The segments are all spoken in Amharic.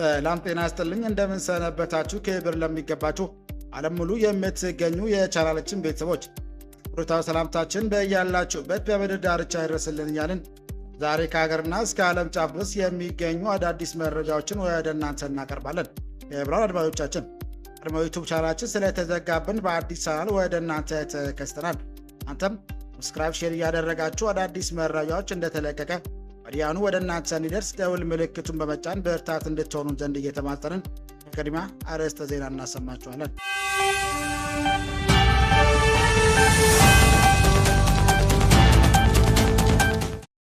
ሰላም ጤና ይስጥልኝ እንደምን ሰነበታችሁ። ክብር ለሚገባችሁ ዓለም ሙሉ የምትገኙ የቻናላችን ቤተሰቦች ብሩታው ሰላምታችን በያላችሁበት በምድር ዳርቻ ይድረስልን እያልን ዛሬ ከሀገርና እስከ ዓለም ጫፍ ድረስ የሚገኙ አዳዲስ መረጃዎችን ወደ እናንተ እናቀርባለን። የብራን አድማጮቻችን ቀድሞ ዩቲዩብ ቻናላችን ስለተዘጋብን በአዲስ ቻናል ወደ እናንተ ተከስተናል። አንተም ሰብስክራይብ፣ ሼር እያደረጋችሁ አዳዲስ መረጃዎች እንደተለቀቀ ወዲያውኑ ወደ እናንተ እንዲደርስ ደውል ምልክቱን በመጫን በርታት እንድትሆኑ ዘንድ እየተማጸንን በቅድሚያ አርዕስተ ዜና እናሰማችኋለን።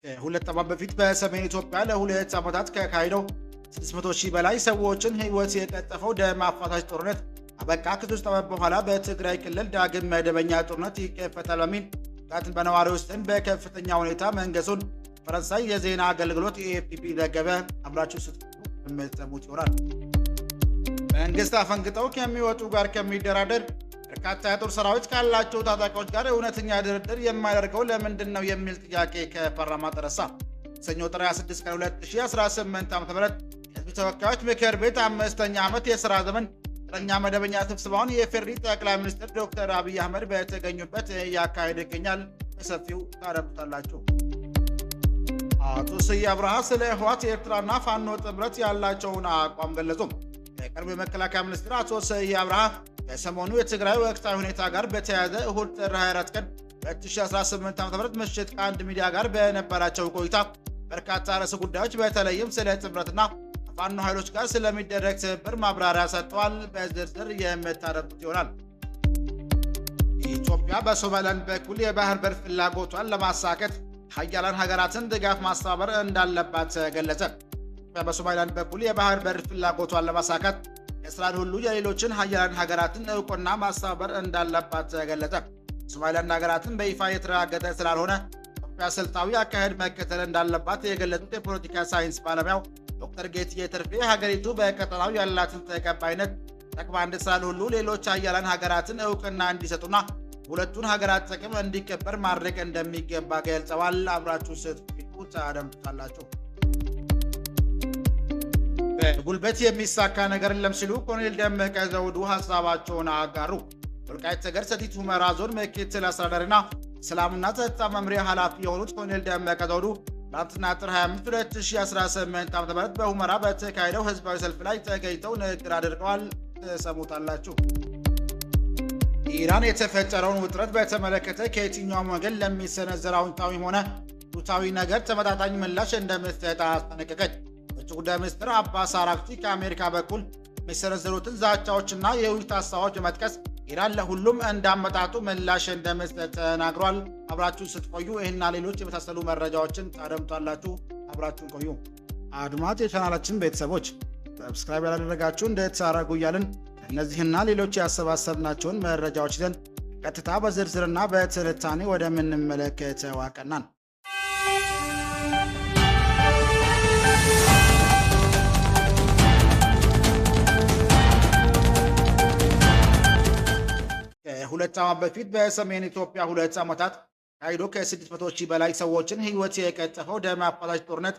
ከሁለት ዓመት በፊት በሰሜን ኢትዮጵያ ለሁለት ዓመታት ከካሄደው 600,000 በላይ ሰዎችን ሕይወት የቀጠፈው ደም አፋሳሽ ጦርነት አበቃ። ከ3 ዓመት በኋላ በትግራይ ክልል ዳግም መደበኛ ጦርነት ይከፈታል በሚል ስጋትን በነዋሪዎች ዘንድ በከፍተኛ ሁኔታ መንገሱን ፈረንሳይ የዜና አገልግሎት ኤኤፍፒ ዘገበ። አብራችሁ ስትሉ የምትሰሙት ይሆናል። መንግስት አፈንግጠው ከሚወጡ ጋር ከሚደራደር በርካታ የጦር ሰራዊት ካላቸው ታጣቂዎች ጋር እውነተኛ ድርድር የማያደርገው ለምንድን ነው የሚል ጥያቄ ከፓርላማ ተነሳ። ሰኞ ጥር 26 ቀን 2018 ዓ.ም የህዝብ ተወካዮች ምክር ቤት 5ኛ ዓመት የሥራ ዘመን ኛ መደበኛ ስብሰባውን የፌዴሪ ጠቅላይ ሚኒስትር ዶክተር አብይ አህመድ በተገኙበት እያካሄደ ይገኛል። በሰፊው ታደምጣላችሁ። አቶ ስዬ አብርሃ ስለ ህወሓት የኤርትራና ፋኖ ጥምረት ያላቸውን አቋም ገለጹ። የቀድሞ የመከላከያ ሚኒስትር አቶ ስዬ አብርሃ ከሰሞኑ የትግራይ ወቅታዊ ሁኔታ ጋር በተያያዘ እሁድ ጥር 24 ቀን 2018 ዓ.ም ምሽት ከአንድ ሚዲያ ጋር በነበራቸው ቆይታ በርካታ ርዕሰ ጉዳዮች በተለይም ስለ ጥምረትና ፋኖ ኃይሎች ጋር ስለሚደረግ ትብብር ማብራሪያ ሰጥተዋል። በዝርዝር የምታደምጡት ይሆናል። ኢትዮጵያ በሶማሊላንድ በኩል የባህር በር ፍላጎቷን ለማሳካት ሀያላን ሀገራትን ድጋፍ ማስተባበር እንዳለባት ገለጸ። በሶማሊላንድ በኩል የባህር በር ፍላጎቷን ለማሳካት የእስራኤል ሁሉ የሌሎችን ሀያላን ሀገራትን እውቅና ማስተባበር እንዳለባት ገለጸ። ሶማሊላንድ ሀገራትን በይፋ የተረጋገጠ ስላልሆነ ኢትዮጵያ ስልታዊ አካሄድ መከተል እንዳለባት የገለጹት የፖለቲካ ሳይንስ ባለሙያው ዶክተር ጌትዬ ትርፌ ሀገሪቱ በቀጠናው ያላትን ተቀባይነት ጠቅማ እንድትሰራ ሁሉ ሌሎች ሀያላን ሀገራትን እውቅና እንዲሰጡና ሁለቱን ሀገራት ጥቅም እንዲከበር ማድረግ እንደሚገባ ገልጸዋል። አብራችሁ ስትቆዩ ታደምጡታላችሁ። በጉልበት የሚሳካ ነገር የለም ሲሉ ኮሎኔል ደመቀ ዘውዱ ሀሳባቸውን አጋሩ። ወልቃይት ጠገዴ ሰቲት ሁመራ ዞን ምክትል አስተዳዳሪና ሰላምና ጸጥታ መምሪያ ኃላፊ የሆኑት ኮሎኔል ደመቀ ዘውዱ ትናንትና ጥር 25 2018 ዓ.ም በሁመራ በተካሄደው ህዝባዊ ሰልፍ ላይ ተገኝተው ንግግር አድርገዋል። ተሰሙታላችሁ። ኢራን የተፈጠረውን ውጥረት በተመለከተ ከየትኛውም ወገን ለሚሰነዘር አዎንታዊም ሆነ አሉታዊ ነገር ተመጣጣኝ ምላሽ እንደምትሰጥ አስጠነቀቀች። ውጭ ጉዳይ ሚኒስትር አባስ አራግቺ ከአሜሪካ በኩል የሚሰነዘሩትን ዛቻዎችና የውይይት ሀሳቦች በመጥቀስ ኢራን ለሁሉም እንዳመጣጡ ምላሽ እንደምትሰጥ ተናግሯል። አብራችሁን ስትቆዩ ይህና ሌሎች የመሳሰሉ መረጃዎችን ታደምጣላችሁ። አብራችሁን ቆዩ። አድማጭ የቻናላችን ቤተሰቦች ሰብስክራይብ ያላደረጋችሁ እንድታደርጉ እያልን እነዚህና ሌሎች ያሰባሰብናቸውን መረጃዎች ይዘን ቀጥታ በዝርዝርና በትንታኔ ወደምንመለከተው አቀናን። ከሁለት ዓመት በፊት በሰሜን ኢትዮጵያ 2 ዓመታት ካሄዶ ከ600,000 በላይ ሰዎችን ሕይወት የቀጠፈው ደም አፋሳሽ ጦርነት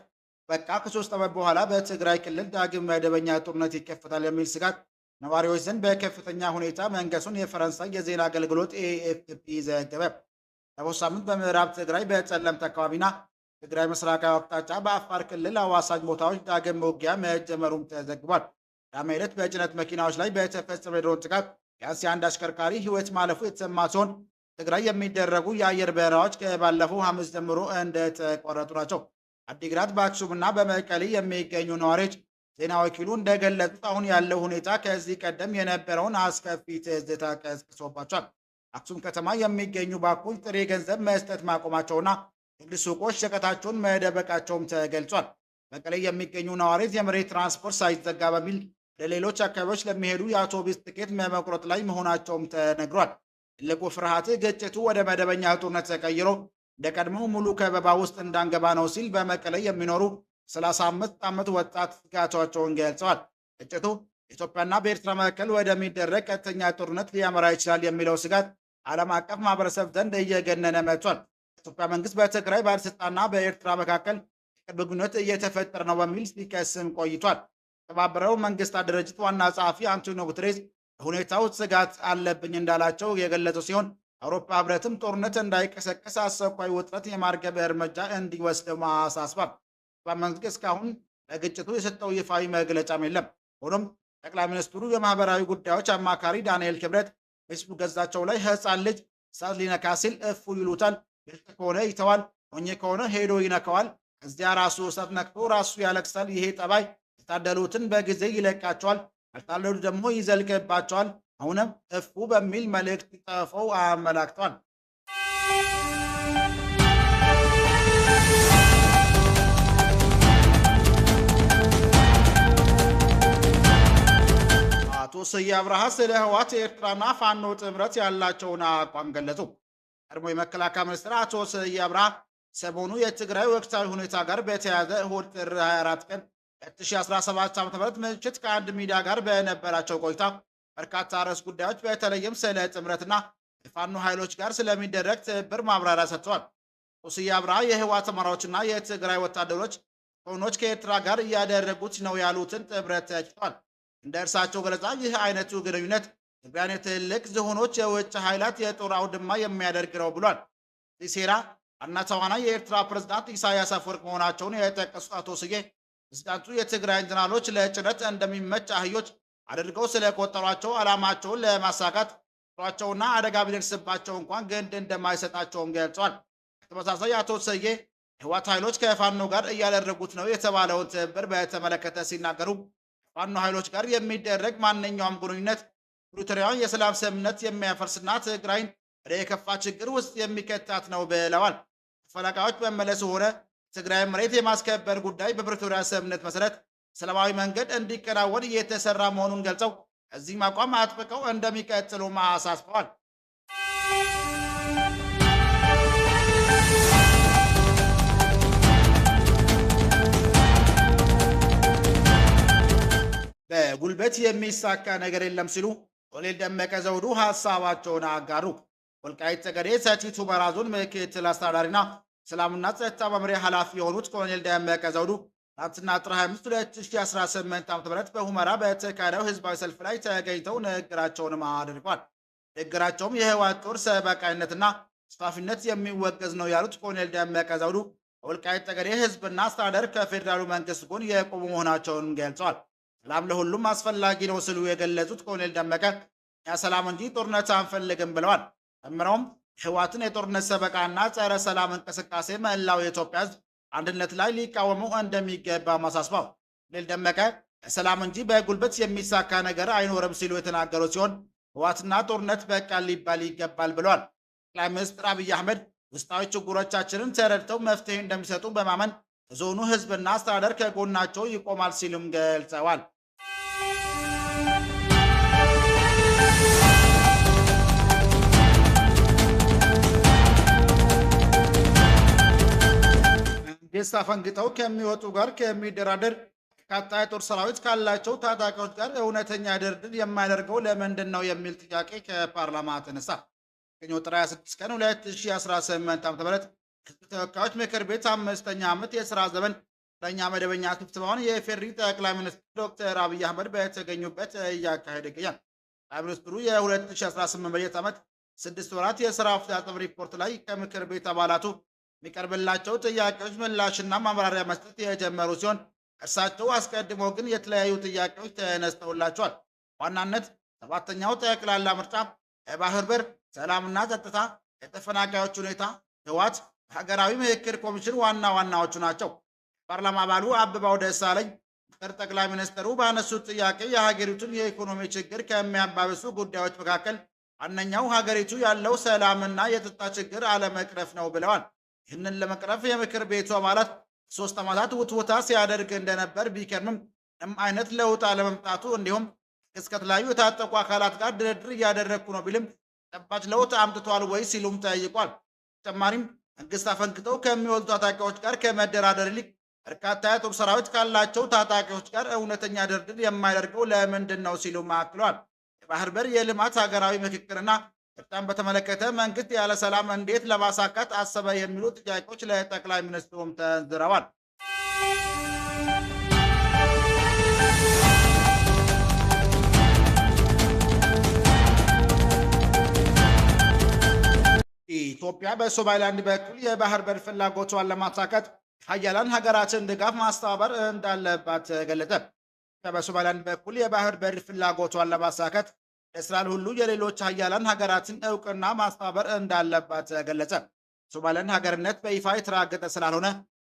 በቃ። ከ3 ዓመት በኋላ በትግራይ ክልል ዳግም መደበኛ ጦርነት ይከፈታል የሚል ስጋት ነዋሪዎች ዘንድ በከፍተኛ ሁኔታ መንገሱን የፈረንሳይ የዜና አገልግሎት ኤኤፍፒ ዘገበ። ባለፈው ሳምንት በምዕራብ ትግራይ በጸለምት አካባቢና ትግራይ ምስራቃዊ አቅጣጫ በአፋር ክልል አዋሳኝ ቦታዎች ዳግም ውጊያ መጀመሩም ተዘግቧል። ቅዳሜ ዕለት በጭነት መኪናዎች ላይ በተፈጸመ የድሮን ጥቃት ቢያንስ የአንድ አሽከርካሪ ሕይወት ማለፉ የተሰማ ሲሆን ትግራይ የሚደረጉ የአየር በረራዎች ከባለፈው ሐሙስ ጀምሮ እንደተቋረጡ ናቸው። አዲግራት፣ በአክሱምና በመቀሌ የሚገኙ ነዋሪዎች ዜና ወኪሉ እንደገለጹት አሁን ያለው ሁኔታ ከዚህ ቀደም የነበረውን አስከፊ ትዝታ ቀስቅሶባቸዋል። አክሱም ከተማ የሚገኙ ባንኮች ጥሬ ገንዘብ መስጠት ማቆማቸውና ንግድ ሱቆች ሸቀጣቸውን መደበቃቸውም ተገልጿል። መቀሌ የሚገኙ ነዋሪዎች የመሬት ትራንስፖርት ሳይዘጋ በሚል ለሌሎች አካባቢዎች ለሚሄዱ የአውቶቡስ ትኬት መቁረጥ ላይ መሆናቸውም ተነግሯል። ትልቁ ፍርሃት ግጭቱ ወደ መደበኛ ጦርነት ተቀይሮ እንደ ቀድሞው ሙሉ ከበባ ውስጥ እንዳንገባ ነው ሲል በመቀሌ የሚኖሩ 35 ዓመት ወጣት ስጋታቸውን ገልጸዋል። ግጭቱ በኢትዮጵያና በኤርትራ መካከል ወደሚደረግ ቀጥተኛ ጦርነት ሊያመራ ይችላል የሚለው ስጋት ዓለም አቀፍ ማህበረሰብ ዘንድ እየገነነ መጥቷል። የኢትዮጵያ መንግስት በትግራይ ባለስልጣንና በኤርትራ መካከል ቅርብ ግንኙነት እየተፈጠረ ነው በሚል ሲከስም ቆይቷል። የተባበረው መንግስታት ድርጅት ዋና ጸሐፊ አንቶኒዮ ጉተሬስ ሁኔታው ስጋት አለብኝ እንዳላቸው የገለጹ ሲሆን አውሮፓ ህብረትም ጦርነት እንዳይቀሰቀስ አስቸኳይ ውጥረት የማርገብ እርምጃ እንዲወስድ አሳስቧል። መንግስት እስካሁን ለግጭቱ የሰጠው ይፋዊ መግለጫም የለም። ሆኖም ጠቅላይ ሚኒስትሩ የማህበራዊ ጉዳዮች አማካሪ ዳንኤል ክብረት ፌስቡክ ገጻቸው ላይ ህፃን ልጅ እሳት ሊነካ ሲል እፉ ይሉታል፣ ግልጽ ከሆነ ይተዋል፣ ሞኝ ከሆነ ሄዶ ይነካዋል፣ ከዚያ ራሱ እሳት ነክቶ ራሱ ያለቅሳል። ይሄ ጠባይ የታደሉትን በጊዜ ይለቃቸዋል፣ ያልታደሉት ደግሞ ይዘልቅባቸዋል። አሁንም እፉ በሚል መልእክት ጽፈው አመላክተዋል። አቶ ስዬ አብርሃ ስለ ህወሓት የኤርትራና ፋኖ ጥምረት ያላቸውን አቋም ገለጹ። ቀድሞ የመከላከያ ሚኒስትር አቶ ስዬ አብርሃ ሰሞኑ የትግራይ ወቅታዊ ሁኔታ ጋር በተያያዘ እሁድ ጥር 24 ቀን 2017 ዓ.ም ምሽት ከአንድ ሚዲያ ጋር በነበራቸው ቆይታ በርካታ ርዕሰ ጉዳዮች በተለይም ስለ ጥምረትና የፋኖ ኃይሎች ጋር ስለሚደረግ ትብብር ማብራሪያ ሰጥተዋል። አቶ ስዬ አብርሃ የህወሓት አመራሮችና የትግራይ ወታደሮች ሆኖች ከኤርትራ ጋር እያደረጉት ነው ያሉትን ጥምረት ተችቷል። እንደ እርሳቸው ገለጻ ይህ አይነቱ ግንኙነት ትግራይን የትልቅ ዝሆኖች የውጭ ኃይላት የጦር አውድማ የሚያደርግ ነው ብሏል። ይህ ሴራ ዋና ተዋናይ የኤርትራ ፕሬዝዳንት ኢሳያስ አፈወርቅ መሆናቸውን የጠቀሱት አቶ ስዬ ፕሬዝዳንቱ የትግራይ ጀነራሎች ለጭነት እንደሚመች አህዮች አድርገው ስለቆጠሯቸው ዓላማቸውን ለማሳካት ሯቸውና አደጋ ቢደርስባቸው እንኳን ግድ እንደማይሰጣቸውም ገልጿል። በተመሳሳይ አቶ ስዬ የህወሓት ኃይሎች ከፋኖ ጋር እያደረጉት ነው የተባለውን ትብብር በተመለከተ ሲናገሩ ፋኖ ኃይሎች ጋር የሚደረግ ማንኛውም ግንኙነት ፕሪቶሪያውን የሰላም ስምምነት የሚያፈርስና ትግራይን ወደ የከፋ ችግር ውስጥ የሚከታት ነው ብለዋል። ተፈናቃዮች መመለሱ ሆነ ትግራይ መሬት የማስከበር ጉዳይ በፕሪቶሪያ ስምምነት መሰረት ሰላማዊ መንገድ እንዲከናወን እየተሰራ መሆኑን ገልጸው እዚህም አቋም አጥብቀው እንደሚቀጥሉ አሳስበዋል። በጉልበት የሚሳካ ነገር የለም ሲሉ ኮሎኔል ደመቀ ዘውዱ ሀሳባቸውን አጋሩ። ወልቃይት ጠገዴ ሰቲት ሁመራ ዞን ምክትል አስተዳዳሪና ሰላምና ጸጥታ መምሪያ ኃላፊ የሆኑት ኮሎኔል ደመቀ ዘውዱ ትናንትና ጥር 25 2018 ዓ.ም በሁመራ በተካሄደው ህዝባዊ ሰልፍ ላይ ተገኝተው ንግግራቸውንም አድርጓል። ንግግራቸውም የህወሓት ጦር ሰበቃይነትና ተስፋፊነት የሚወገዝ ነው ያሉት ኮሎኔል ደመቀ ዘውዱ ወልቃይት ጠገዴ ህዝብና አስተዳደር ከፌዴራሉ መንግስት ጎን የቆሙ መሆናቸውን ገልጸዋል። ሰላም ለሁሉም አስፈላጊ ነው ሲሉ የገለጹት ኮሎኔል ደመቀ እኛ ሰላም እንጂ ጦርነት አንፈልግም ብለዋል። ጨምረውም የህወሓትን የጦርነት ሰበቃና ጸረ ሰላም እንቅስቃሴ መላው የኢትዮጵያ ህዝብ አንድነት ላይ ሊቃወሙ እንደሚገባ አሳስበው ኮሎኔል ደመቀ ሰላም እንጂ በጉልበት የሚሳካ ነገር አይኖርም ሲሉ የተናገሩ ሲሆን ህወሓትና ጦርነት በቃ ሊባል ይገባል ብለዋል። ጠቅላይ ሚኒስትር አብይ አህመድ ውስጣዊ ችግሮቻችንን ተረድተው መፍትሄ እንደሚሰጡ በማመን የዞኑ ህዝብና አስተዳደር ከጎናቸው ይቆማል ሲሉም ገልጸዋል። መንግስት አፈንግጠው ከሚወጡ ጋር ከሚደራደር በርካታ የጦር ሰራዊት ካላቸው ታጣቂዎች ጋር እውነተኛ ድርድር የማያደርገው ለምንድን ነው የሚል ጥያቄ ከፓርላማ ተነሳ። ጥር 26 ቀን 2018 ዓ.ም ህዝብ ተወካዮች ምክር ቤት 5ኛ ዓመት የሥራ ዘመን ለኛ መደበኛ ስብሰባውን የፌዴሪ ጠቅላይ ሚኒስትር ዶክተር አብይ አህመድ በተገኙበት እያካሄደ ይገኛል። ጠቅላይ ሚኒስትሩ የ2018 በጀት ዓመት 6 ወራት የሥራ አፈጻጸም ሪፖርት ላይ ከምክር ቤት አባላቱ የሚቀርብላቸው ጥያቄዎች ምላሽና ማብራሪያ መስጠት የጀመሩ ሲሆን እርሳቸው አስቀድሞ ግን የተለያዩ ጥያቄዎች ተነስተውላቸዋል። ዋናነት 7ኛው ጠቅላላ ምርጫ፣ የባህር በር፣ ሰላምና ጸጥታ፣ የተፈናቃዮች ሁኔታ፣ ህወሓት፣ ሀገራዊ ምክክር ኮሚሽን ዋና ዋናዎቹ ናቸው። ፓርላማ አባሉ አበባው ደሳለኝ ምክትል ጠቅላይ ሚኒስትሩ ባነሱት ጥያቄ የሀገሪቱን የኢኮኖሚ ችግር ከሚያባብሱ ጉዳዮች መካከል ዋነኛው ሀገሪቱ ያለው ሰላምና የጸጥታ ችግር አለመቅረፍ ነው ብለዋል። ይህንን ለመቅረፍ የምክር ቤቱ አባላት 3 ዓመታት ውትወታ ሲያደርግ እንደነበር ቢከርምም ምንም አይነት ለውጥ አለመምጣቱ እንዲሁም ከተለያዩ የታጠቁ አካላት ጋር ድርድር እያደረግኩ ነው ቢልም ተጨባጭ ለውጥ አምጥቷል ወይ ሲሉም ጠይቋል። በተጨማሪም መንግስት አፈንግጠው ከሚወጡ ታጣቂዎች ጋር ከመደራደር ይልቅ በርካታ የጦር ሰራዊት ካላቸው ታጣቂዎች ጋር እውነተኛ ድርድር የማያደርገው ለምንድን ነው ሲሉም አክለዋል። የባህር በር፣ የልማት፣ ሀገራዊ ምክክርና እርዳን በተመለከተ መንግስት ያለ ሰላም እንዴት ለማሳካት አሰበ የሚሉ ጥያቄዎች ለጠቅላይ ሚኒስትሩም ተንዝረዋል። ኢትዮጵያ በሶማሊላንድ በኩል የባህር በር ፍላጎቷን ለማሳካት ሀያላን ሀገራትን ድጋፍ ማስተባበር እንዳለባት ገለጸ። በሶማሊላንድ በኩል የባህር በር ፍላጎቷን ለማሳካት እስራኤል ሁሉ የሌሎች ሀያላን ሀገራትን እውቅና ማስተባበር እንዳለባት ገለጸ። ሶማሊላንድ ሀገርነት በይፋ የተረጋገጠ ስላልሆነ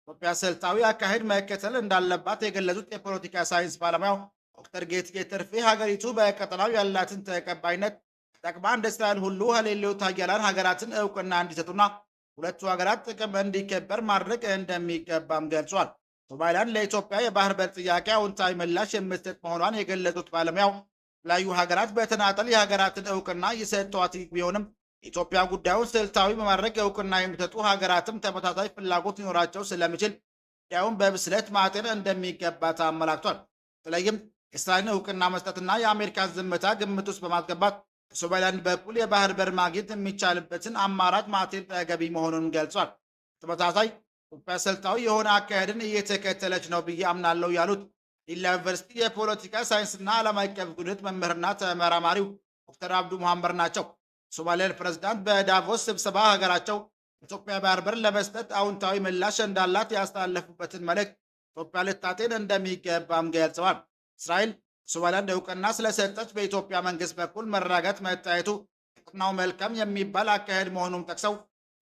ኢትዮጵያ ስልታዊ አካሄድ መከተል እንዳለባት የገለጹት የፖለቲካ ሳይንስ ባለሙያው ዶክተር ጌትጌ ተርፌ ሀገሪቱ በቀጠናው ያላትን ተቀባይነት ተጠቅማ እንደ እስራኤል ሁሉ ሌሎች ሀያላን ሀገራትን እውቅና እንዲሰጡና ሁለቱ ሀገራት ጥቅም እንዲከበር ማድረግ እንደሚገባም ገልጿል። ሶማሊላንድ ለኢትዮጵያ የባህር በር ጥያቄ አዎንታዊ ምላሽ የምትሰጥ መሆኗን የገለጹት ባለሙያው የተለያዩ ሀገራት በተናጠል የሀገራትን እውቅና የሰጧት ቢሆንም ኢትዮጵያ ጉዳዩን ስልታዊ በማድረግ እውቅና የሚሰጡ ሀገራትም ተመሳሳይ ፍላጎት ሊኖራቸው ስለሚችል ጉዳዩን በብስለት ማጤን እንደሚገባ አመላክቷል። በተለይም እስራኤልን እውቅና መስጠትና የአሜሪካን ዝምታ ግምት ውስጥ በማስገባት በሶማሊላንድ በኩል የባህር በር ማግኘት የሚቻልበትን አማራጭ ማጤን ተገቢ መሆኑን ገልጿል። ተመሳሳይ ኢትዮጵያ ስልታዊ የሆነ አካሄድን እየተከተለች ነው ብዬ አምናለሁ ያሉት ዲላ ዩኒቨርሲቲ የፖለቲካ ሳይንስና ዓለም አቀፍ ግንኙነት መምህርና ተመራማሪው ዶክተር አብዱ መሐመድ ናቸው። ሶማሊላንድ ፕሬዝዳንት በዳቮስ ስብሰባ ሀገራቸው ኢትዮጵያ ባህር በር ለመስጠት አዎንታዊ ምላሽ እንዳላት ያስተላለፉበትን መልእክት ኢትዮጵያ ልታጤን እንደሚገባም ገልጸዋል። እስራኤል ሶማሊላንድ እውቅና ስለሰጠች በኢትዮጵያ መንግስት በኩል መረጋጋት መታየቱ ቀጠናው መልካም የሚባል አካሄድ መሆኑን ጠቅሰው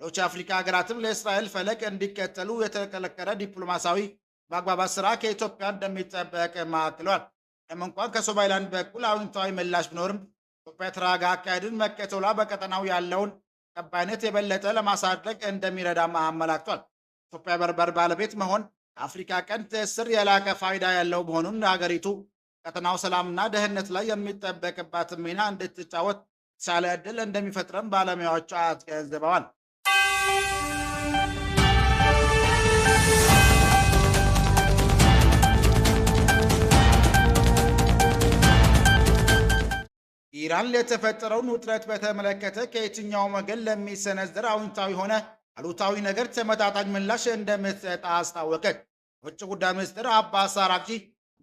ሌሎች የአፍሪካ ሀገራትም ለእስራኤል ፈለግ እንዲከተሉ የተከለከለ ዲፕሎማሲያዊ ማግባባት ስራ ከኢትዮጵያ እንደሚጠበቅ አክለዋል። እንኳን ከሶማሊላንድ በኩል አዎንታዊ ምላሽ ቢኖርም ኢትዮጵያ የተረጋጋ አካሄድን መከተሏ በቀጠናው ያለውን ተቀባይነት የበለጠ ለማሳደግ እንደሚረዳም አመላክቷል። ኢትዮጵያ በርበር ባለቤት መሆን የአፍሪካ ቀንድ ትስስር የላቀ ፋይዳ ያለው መሆኑን ሀገሪቱ ቀጠናው ሰላምና ደህንነት ላይ የሚጠበቅባትን ሚና እንድትጫወት የተሻለ ዕድል እንደሚፈጥርም ባለሙያዎቹ አስገንዝበዋል። ኢራን ለተፈጠረውን ውጥረት በተመለከተ ከየትኛውም ወገን ለሚሰነዘር አዎንታዊ ሆነ አሉታዊ ነገር ተመጣጣኝ ምላሽ እንደምትሰጥ አስታወቀች። ውጭ ጉዳይ ሚኒስትር አባስ አራግቺ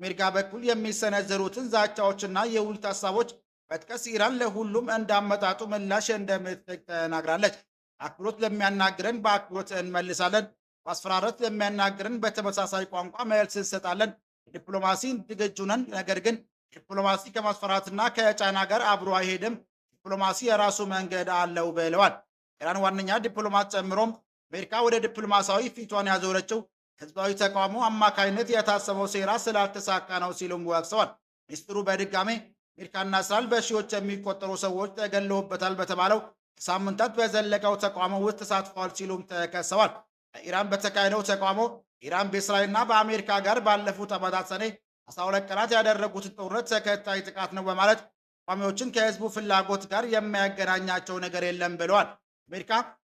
አሜሪካ በኩል የሚሰነዘሩትን ዛቻዎችና የውይይት ሀሳቦች በጥቀስ ኢራን ለሁሉም እንዳመጣጡ ምላሽ እንደምትሰጥ ተናግራለች። አክብሮት ለሚያናግረን በአክብሮት እንመልሳለን፣ ማስፈራረት ለሚያናግረን በተመሳሳይ ቋንቋ መልስ እንሰጣለን። ዲፕሎማሲ ዝግጁ ነን፣ ነገር ግን ዲፕሎማሲ ከማስፈራራትና ከጫና ጋር አብሮ አይሄድም። ዲፕሎማሲ የራሱ መንገድ አለው ብለዋል። ኢራን ዋነኛ ዲፕሎማት ጨምሮም አሜሪካ ወደ ዲፕሎማሲያዊ ፊቷን ያዞረችው ህዝባዊ ተቃውሞ አማካይነት የታሰበው ሴራ ስላልተሳካ ነው ሲሉም ወቅሰዋል። ሚኒስትሩ በድጋሜ አሜሪካና እስራኤል በሺዎች የሚቆጠሩ ሰዎች ተገለውበታል በተባለው ሳምንታት በዘለቀው ተቃውሞ ውስጥ ተሳትፈዋል ሲሉም ተከሰዋል። ኢራን በተካሄደው ተቃውሞ ኢራን በእስራኤልና በአሜሪካ ጋር ባለፉት ዓመታት ሰኔ 12 ቀናት ያደረጉትን ጦርነት ተከታይ ጥቃት ነው በማለት ተቃዋሚዎችን ከህዝቡ ፍላጎት ጋር የሚያገናኛቸው ነገር የለም ብለዋል። አሜሪካ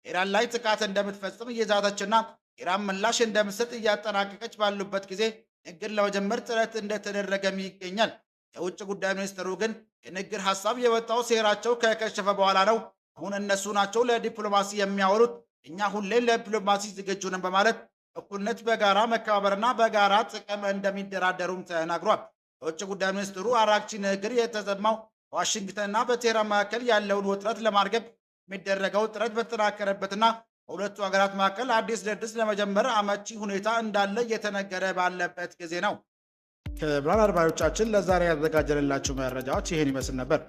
ኢራን ላይ ጥቃት እንደምትፈጽም እየዛተችና ኢራን ምላሽ እንደምትሰጥ እያጠናቀቀች ባሉበት ጊዜ ንግግር ለመጀመር ጥረት እንደተደረገም ይገኛል። የውጭ ጉዳይ ሚኒስትሩ ግን የንግግር ሀሳብ የወጣው ሴራቸው ከከሸፈ በኋላ ነው። አሁን እነሱ ናቸው ለዲፕሎማሲ የሚያወሩት፣ እኛ ሁሌም ለዲፕሎማሲ ዝግጁ ነን በማለት እኩልነት፣ በጋራ መከባበርና በጋራ ጥቅም እንደሚደራደሩም ተናግሯል። የውጭ ጉዳይ ሚኒስትሩ አራግቺ ንግግር የተሰማው በዋሽንግተንና በቴህራን መካከል ያለውን ውጥረት ለማርገብ የሚደረገው ጥረት በተጠናከረበትና በሁለቱ ሀገራት መካከል አዲስ ድርድር ለመጀመር አመቺ ሁኔታ እንዳለ እየተነገረ ባለበት ጊዜ ነው። ክቡራን አድማጮቻችን ለዛሬ ያዘጋጀንላችሁ መረጃዎች ይህን ይመስል ነበር።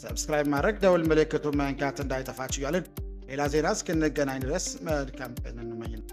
ሰብስክራይብ ማድረግ ደውል ምልክቱን መንካት እንዳይጠፋችሁ እያልን ሌላ ዜና እስክንገናኝ ድረስ መልካም ቀን እንመኛለን።